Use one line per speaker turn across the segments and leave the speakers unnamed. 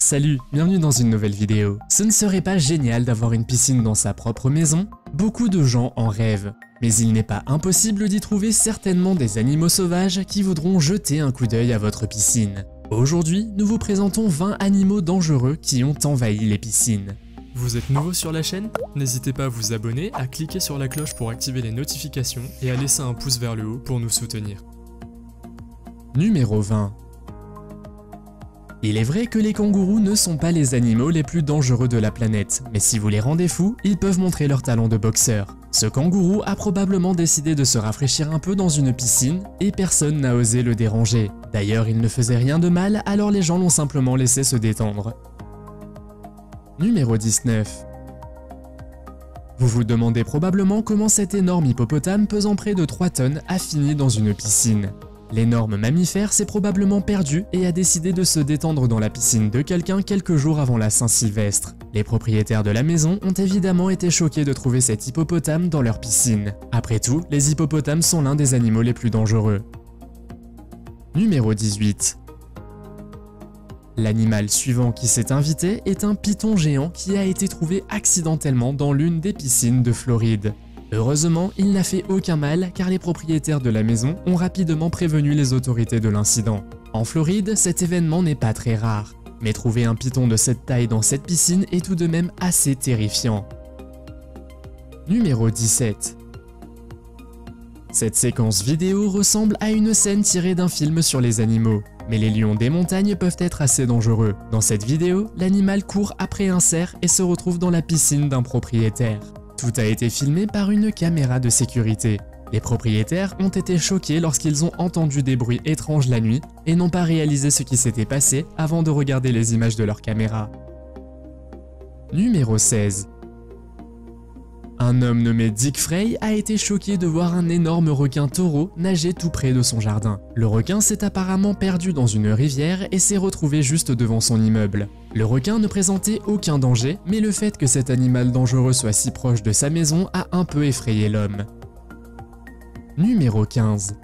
Salut, bienvenue dans une nouvelle vidéo. Ce ne serait pas génial d'avoir une piscine dans sa propre maison? Beaucoup de gens en rêvent. Mais il n'est pas impossible d'y trouver certainement des animaux sauvages qui voudront jeter un coup d'œil à votre piscine. Aujourd'hui, nous vous présentons 20 animaux dangereux qui ont envahi les piscines.
Vous êtes nouveau sur la chaîne? N'hésitez pas à vous abonner, à cliquer sur la cloche pour activer les notifications et à laisser un pouce vers le haut pour nous soutenir.
Numéro 20. Il est vrai que les kangourous ne sont pas les animaux les plus dangereux de la planète, mais si vous les rendez fous, ils peuvent montrer leur talent de boxeur. Ce kangourou a probablement décidé de se rafraîchir un peu dans une piscine et personne n'a osé le déranger. D'ailleurs, il ne faisait rien de mal, alors les gens l'ont simplement laissé se détendre. Numéro 19. Vous vous demandez probablement comment cet énorme hippopotame pesant près de 3 tonnes a fini dans une piscine. L'énorme mammifère s'est probablement perdu et a décidé de se détendre dans la piscine de quelqu'un quelques jours avant la Saint-Sylvestre. Les propriétaires de la maison ont évidemment été choqués de trouver cet hippopotame dans leur piscine. Après tout, les hippopotames sont l'un des animaux les plus dangereux. Numéro 18. L'animal suivant qui s'est invité est un python géant qui a été trouvé accidentellement dans l'une des piscines de Floride. Heureusement, il n'a fait aucun mal car les propriétaires de la maison ont rapidement prévenu les autorités de l'incident. En Floride, cet événement n'est pas très rare, mais trouver un python de cette taille dans cette piscine est tout de même assez terrifiant. Numéro 17. Cette séquence vidéo ressemble à une scène tirée d'un film sur les animaux, mais les lions des montagnes peuvent être assez dangereux. Dans cette vidéo, l'animal court après un cerf et se retrouve dans la piscine d'un propriétaire. Tout a été filmé par une caméra de sécurité. Les propriétaires ont été choqués lorsqu'ils ont entendu des bruits étranges la nuit et n'ont pas réalisé ce qui s'était passé avant de regarder les images de leur caméra. Numéro 16. Un homme nommé Dick Frey a été choqué de voir un énorme requin taureau nager tout près de son jardin. Le requin s'est apparemment perdu dans une rivière et s'est retrouvé juste devant son immeuble. Le requin ne présentait aucun danger, mais le fait que cet animal dangereux soit si proche de sa maison a un peu effrayé l'homme. Numéro 15.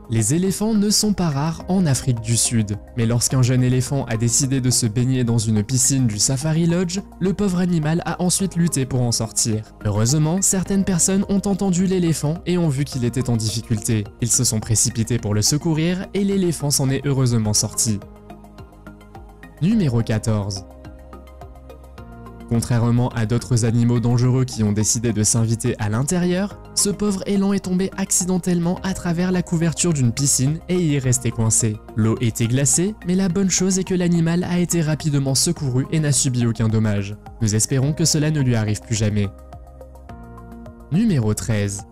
Les éléphants ne sont pas rares en Afrique du Sud, mais lorsqu'un jeune éléphant a décidé de se baigner dans une piscine du Safari Lodge, le pauvre animal a ensuite lutté pour en sortir. Heureusement, certaines personnes ont entendu l'éléphant et ont vu qu'il était en difficulté. Ils se sont précipités pour le secourir et l'éléphant s'en est heureusement sorti. Numéro 14. Contrairement à d'autres animaux dangereux qui ont décidé de s'inviter à l'intérieur, ce pauvre élan est tombé accidentellement à travers la couverture d'une piscine et y est resté coincé. L'eau était glacée, mais la bonne chose est que l'animal a été rapidement secouru et n'a subi aucun dommage. Nous espérons que cela ne lui arrive plus jamais. Numéro 13.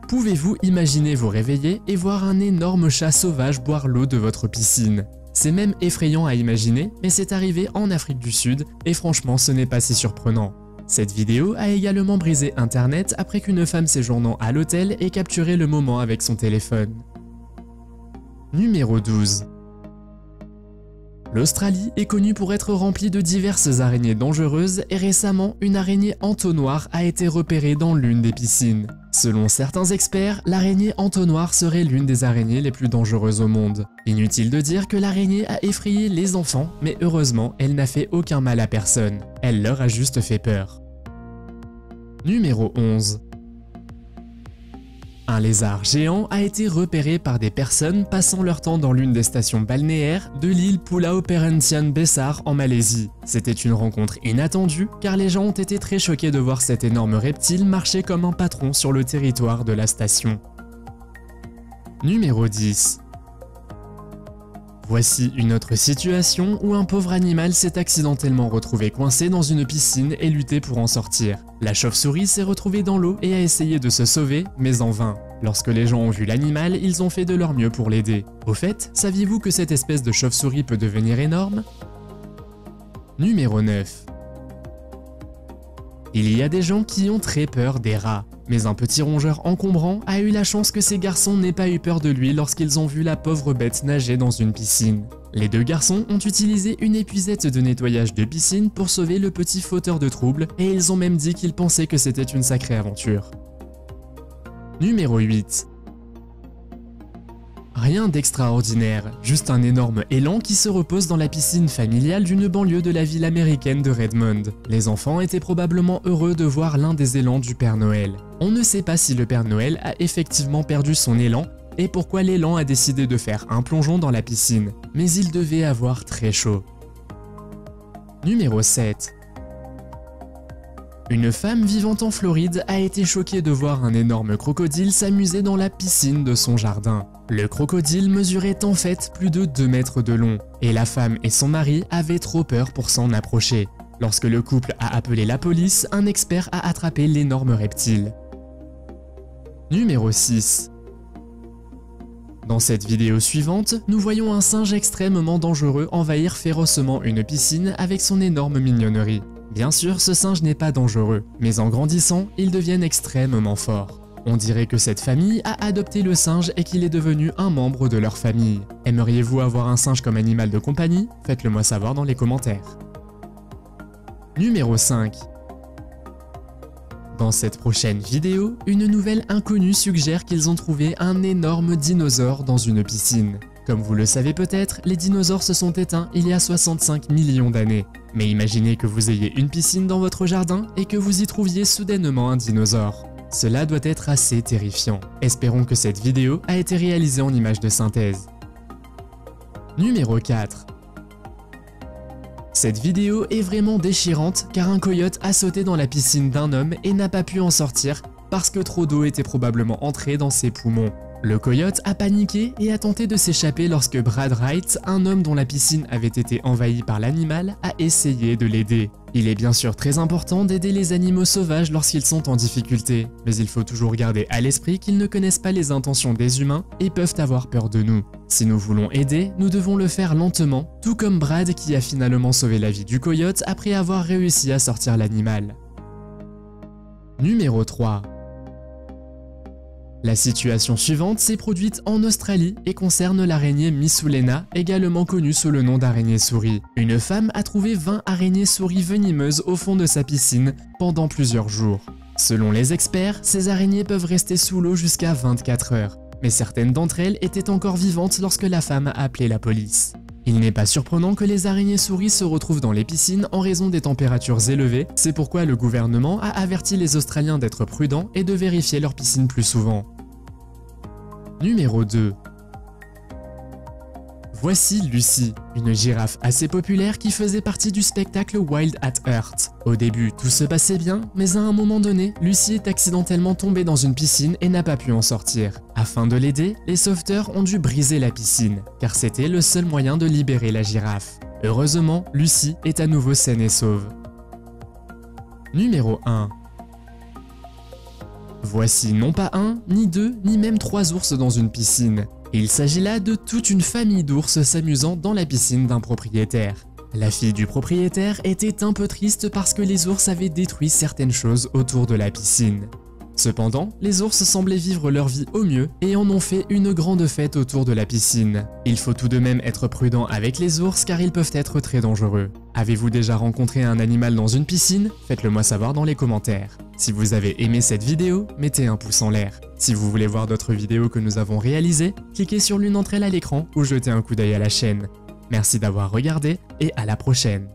Pouvez-vous imaginer vous réveiller et voir un énorme chat sauvage boire l'eau de votre piscine? C'est même effrayant à imaginer, mais c'est arrivé en Afrique du Sud et franchement ce n'est pas si surprenant. Cette vidéo a également brisé internet après qu'une femme séjournant à l'hôtel ait capturé le moment avec son téléphone. Numéro 12. L'Australie est connue pour être remplie de diverses araignées dangereuses et récemment, une araignée entonnoir a été repérée dans l'une des piscines. Selon certains experts, l'araignée entonnoir serait l'une des araignées les plus dangereuses au monde. Inutile de dire que l'araignée a effrayé les enfants, mais heureusement, elle n'a fait aucun mal à personne. Elle leur a juste fait peur. Numéro 11. Un lézard géant a été repéré par des personnes passant leur temps dans l'une des stations balnéaires de l'île Pulau Perhentian Besar en Malaisie. C'était une rencontre inattendue car les gens ont été très choqués de voir cet énorme reptile marcher comme un patron sur le territoire de la station. Numéro 10. Voici une autre situation où un pauvre animal s'est accidentellement retrouvé coincé dans une piscine et lutté pour en sortir. La chauve-souris s'est retrouvée dans l'eau et a essayé de se sauver, mais en vain. Lorsque les gens ont vu l'animal, ils ont fait de leur mieux pour l'aider. Au fait, saviez-vous que cette espèce de chauve-souris peut devenir énorme? Numéro 9. Il y a des gens qui ont très peur des rats, mais un petit rongeur encombrant a eu la chance que ces garçons n'aient pas eu peur de lui lorsqu'ils ont vu la pauvre bête nager dans une piscine. Les deux garçons ont utilisé une épuisette de nettoyage de piscine pour sauver le petit fauteur de troubles et ils ont même dit qu'ils pensaient que c'était une sacrée aventure. Numéro 8. Rien d'extraordinaire, juste un énorme élan qui se repose dans la piscine familiale d'une banlieue de la ville américaine de Redmond. Les enfants étaient probablement heureux de voir l'un des élans du Père Noël. On ne sait pas si le Père Noël a effectivement perdu son élan et pourquoi l'élan a décidé de faire un plongeon dans la piscine, mais il devait avoir très chaud. Numéro 7. Une femme vivant en Floride a été choquée de voir un énorme crocodile s'amuser dans la piscine de son jardin. Le crocodile mesurait en fait plus de 2 mètres de long, et la femme et son mari avaient trop peur pour s'en approcher. Lorsque le couple a appelé la police, un expert a attrapé l'énorme reptile. Numéro 6. Dans cette vidéo suivante, nous voyons un singe extrêmement dangereux envahir férocement une piscine avec son énorme mignonnerie. Bien sûr, ce singe n'est pas dangereux, mais en grandissant, ils deviennent extrêmement forts. On dirait que cette famille a adopté le singe et qu'il est devenu un membre de leur famille. Aimeriez-vous avoir un singe comme animal de compagnie? Faites-le moi savoir dans les commentaires. Numéro 5. Dans cette prochaine vidéo, une nouvelle inconnue suggère qu'ils ont trouvé un énorme dinosaure dans une piscine. Comme vous le savez peut-être, les dinosaures se sont éteints il y a 65 millions d'années. Mais imaginez que vous ayez une piscine dans votre jardin et que vous y trouviez soudainement un dinosaure. Cela doit être assez terrifiant. Espérons que cette vidéo a été réalisée en images de synthèse. Numéro 4. Cette vidéo est vraiment déchirante car un coyote a sauté dans la piscine d'un homme et n'a pas pu en sortir parce que trop d'eau était probablement entrée dans ses poumons. Le coyote a paniqué et a tenté de s'échapper lorsque Brad Wright, un homme dont la piscine avait été envahie par l'animal, a essayé de l'aider. Il est bien sûr très important d'aider les animaux sauvages lorsqu'ils sont en difficulté, mais il faut toujours garder à l'esprit qu'ils ne connaissent pas les intentions des humains et peuvent avoir peur de nous. Si nous voulons aider, nous devons le faire lentement, tout comme Brad qui a finalement sauvé la vie du coyote après avoir réussi à sortir l'animal. Numéro 3. La situation suivante s'est produite en Australie et concerne l'araignée Missoulena, également connue sous le nom d'araignée souris. Une femme a trouvé 20 araignées souris venimeuses au fond de sa piscine pendant plusieurs jours. Selon les experts, ces araignées peuvent rester sous l'eau jusqu'à 24 heures, mais certaines d'entre elles étaient encore vivantes lorsque la femme a appelé la police. Il n'est pas surprenant que les araignées souris se retrouvent dans les piscines en raison des températures élevées, c'est pourquoi le gouvernement a averti les Australiens d'être prudents et de vérifier leurs piscines plus souvent. Numéro 2. Voici Lucy, une girafe assez populaire qui faisait partie du spectacle Wild at Heart. Au début, tout se passait bien, mais à un moment donné, Lucy est accidentellement tombée dans une piscine et n'a pas pu en sortir. Afin de l'aider, les sauveteurs ont dû briser la piscine, car c'était le seul moyen de libérer la girafe. Heureusement, Lucy est à nouveau saine et sauve. Numéro 1. Voici non pas un, ni deux, ni même 3 ours dans une piscine. Il s'agit là de toute une famille d'ours s'amusant dans la piscine d'un propriétaire. La fille du propriétaire était un peu triste parce que les ours avaient détruit certaines choses autour de la piscine. Cependant, les ours semblaient vivre leur vie au mieux et en ont fait une grande fête autour de la piscine. Il faut tout de même être prudent avec les ours car ils peuvent être très dangereux. Avez-vous déjà rencontré un animal dans une piscine? Faites-le moi savoir dans les commentaires. Si vous avez aimé cette vidéo, mettez un pouce en l'air. Si vous voulez voir d'autres vidéos que nous avons réalisées, cliquez sur l'une d'entre elles à l'écran ou jetez un coup d'œil à la chaîne. Merci d'avoir regardé et à la prochaine.